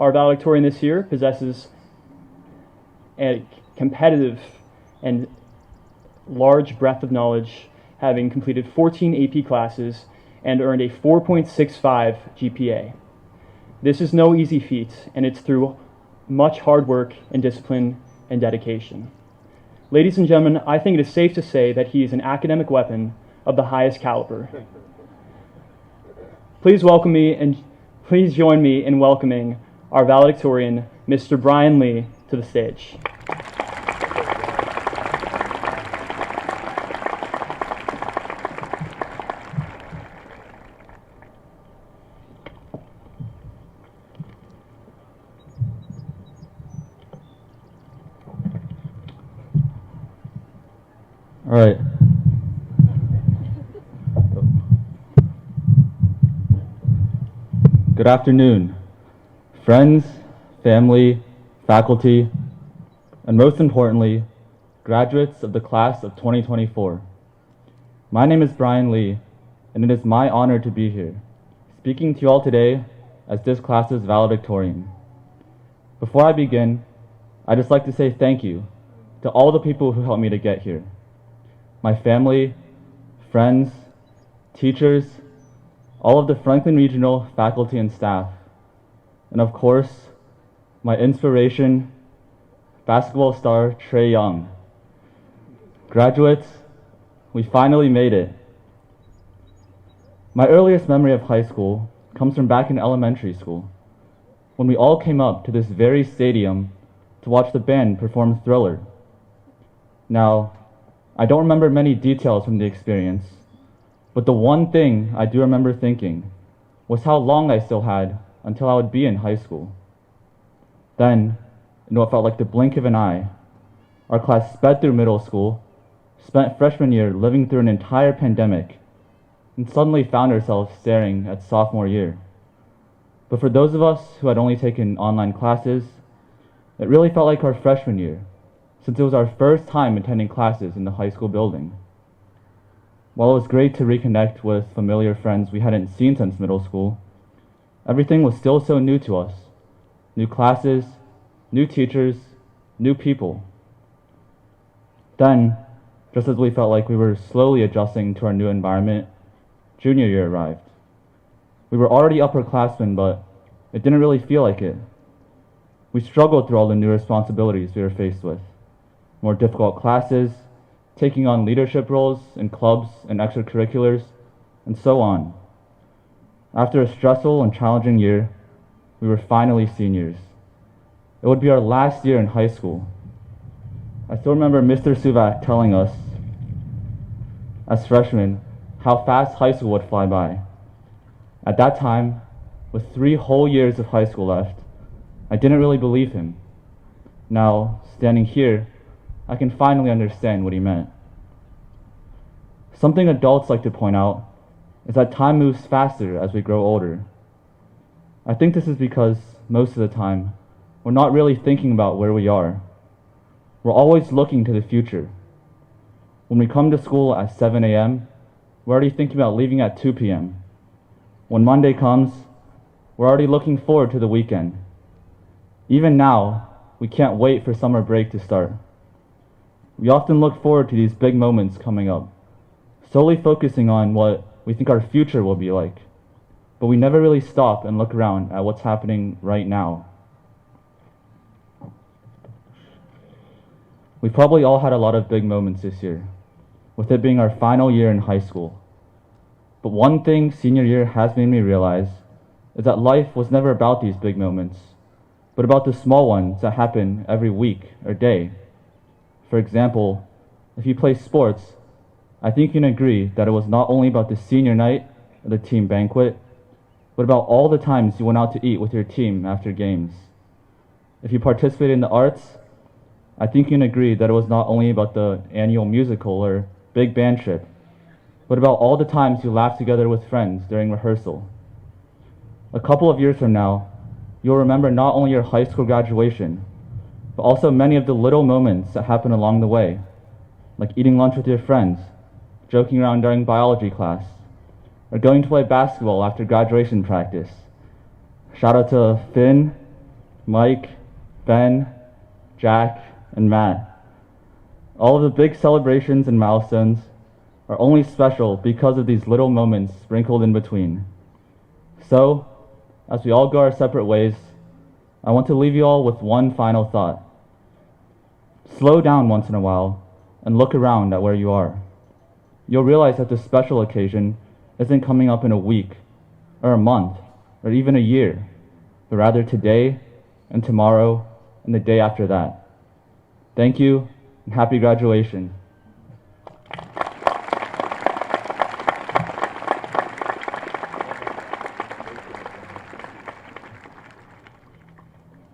Our valedictorian this year possesses a competitive and large breadth of knowledge, having completed 14 AP classes and earned a 4.65 GPA. This is no easy feat, and it's through much hard work and discipline and dedication. Ladies and gentlemen, I think it is safe to say that he is an academic weapon of the highest caliber. Please welcome me and please join me in welcoming our valedictorian, Mr. Brian Lee, to the stage. All right. Good afternoon, friends, family, faculty, and most importantly, graduates of the class of 2024. My name is Brian Lee, and it is my honor to be here, speaking to you all today as this class's valedictorian. Before I begin, I'd just like to say thank you to all the people who helped me to get here. My family, friends, teachers, all of the Franklin Regional faculty and staff, and of course, my inspiration, basketball star Trae Young. Graduates, we finally made it. My earliest memory of high school comes from back in elementary school, when we all came up to this very stadium to watch the band perform Thriller. Now, I don't remember many details from the experience, but the one thing I do remember thinking was how long I still had until I would be in high school. Then, in what felt like the blink of an eye, our class sped through middle school, spent freshman year living through an entire pandemic, and suddenly found ourselves staring at sophomore year. But for those of us who had only taken online classes, it really felt like our freshman year, since it was our first time attending classes in the high school building. While it was great to reconnect with familiar friends we hadn't seen since middle school, everything was still so new to us. New classes, new teachers, new people. Then, just as we felt like we were slowly adjusting to our new environment, junior year arrived. We were already upperclassmen, but it didn't really feel like it. We struggled through all the new responsibilities we were faced with. More difficult classes, taking on leadership roles in clubs and extracurriculars, and so on. After a stressful and challenging year, we were finally seniors. It would be our last year in high school. I still remember Mr. Suvak telling us, as freshmen, how fast high school would fly by. At that time, with 3 whole years of high school left, I didn't really believe him. Now, standing here, I can finally understand what he meant. Something adults like to point out is that time moves faster as we grow older. I think this is because most of the time, we're not really thinking about where we are. We're always looking to the future. When we come to school at 7 a.m., we're already thinking about leaving at 2 p.m. When Monday comes, we're already looking forward to the weekend. Even now, we can't wait for summer break to start. We often look forward to these big moments coming up, solely focusing on what we think our future will be like, but we never really stop and look around at what's happening right now. We probably all had a lot of big moments this year, with it being our final year in high school. But one thing senior year has made me realize is that life was never about these big moments, but about the small ones that happen every week or day. For example, if you play sports, I think you can agree that it was not only about the senior night or the team banquet, but about all the times you went out to eat with your team after games. If you participated in the arts, I think you can agree that it was not only about the annual musical or big band trip, but about all the times you laughed together with friends during rehearsal. A couple of years from now, you'll remember not only your high school graduation, but also many of the little moments that happen along the way, like eating lunch with your friends, joking around during biology class, or going to play basketball after graduation practice. Shout out to Finn, Mike, Ben, Jack, and Matt. All of the big celebrations and milestones are only special because of these little moments sprinkled in between. So, as we all go our separate ways, I want to leave you all with one final thought. Slow down once in a while and look around at where you are. You'll realize that this special occasion isn't coming up in a week, or a month, or even a year, but rather today and tomorrow and the day after that. Thank you and happy graduation.